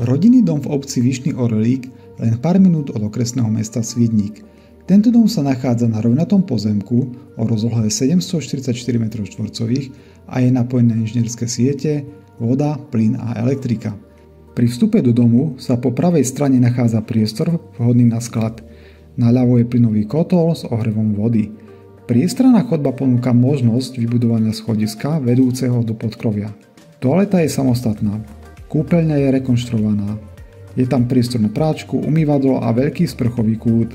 Rodinný dom v obci Vyšný Orlík, len pár minút od okresného mesta Svidník. Tento dom sa nachádza na rovnatom pozemku o rozlohe 744 m2 a je napojený na inžinierske siete, voda, plyn a elektrika. Pri vstupe do domu sa po pravej strane nachádza priestor vhodný na sklad. Naľavo je plynový kotol s ohrevom vody. Priestranná chodba ponúka možnosť vybudovania schodiska vedúceho do podkrovia. Toaleta je samostatná. Kúpeľňa je rekonštruovaná. Je tam priestor na práčku, umývadlo a veľký sprchový kút.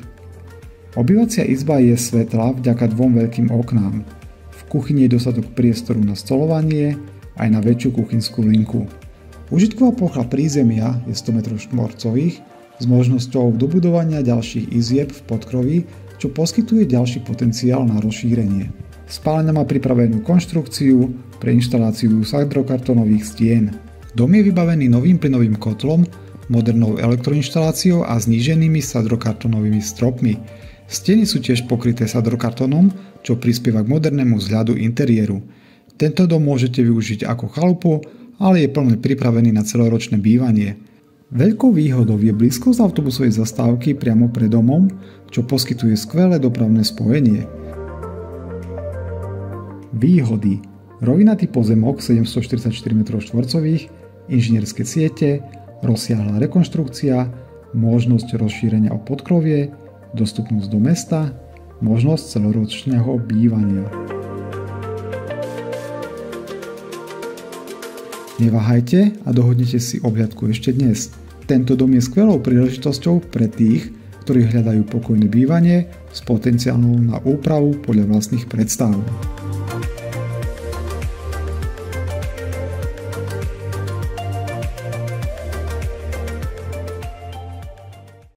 Obývacia izba je svetlá vďaka dvom veľkým oknám. V kuchyni je dostatok priestoru na stolovanie aj na väčšiu kuchynskú linku. Užitková plocha prízemia je 100 m2 s možnosťou dobudovania ďalších izieb v podkroví, čo poskytuje ďalší potenciál na rozšírenie. Spálňa má pripravenú konštrukciu pre inštaláciu sadrokartónových stien. Dom je vybavený novým plynovým kotlom, modernou elektroinštaláciou a zníženými sadrokartónovými stropmi. Steny sú tiež pokryté sadrokartónom, čo prispieva k modernému vzhľadu interiéru. Tento dom môžete využiť ako chalupu, ale je plne pripravený na celoročné bývanie. Veľkou výhodou je blízkosť autobusovej zastávky priamo pred domom, čo poskytuje skvelé dopravné spojenie. Výhody: rovinatý pozemok 744 m2, inžinierske siete, rozsiahla rekonštrukcia, možnosť rozšírenia o podkrovie, dostupnosť do mesta, možnosť celoročného bývania. Neváhajte a dohodnite si obhliadku ešte dnes. Tento dom je skvelou príležitosťou pre tých, ktorí hľadajú pokojné bývanie s potenciálom na úpravu podľa vlastných predstav.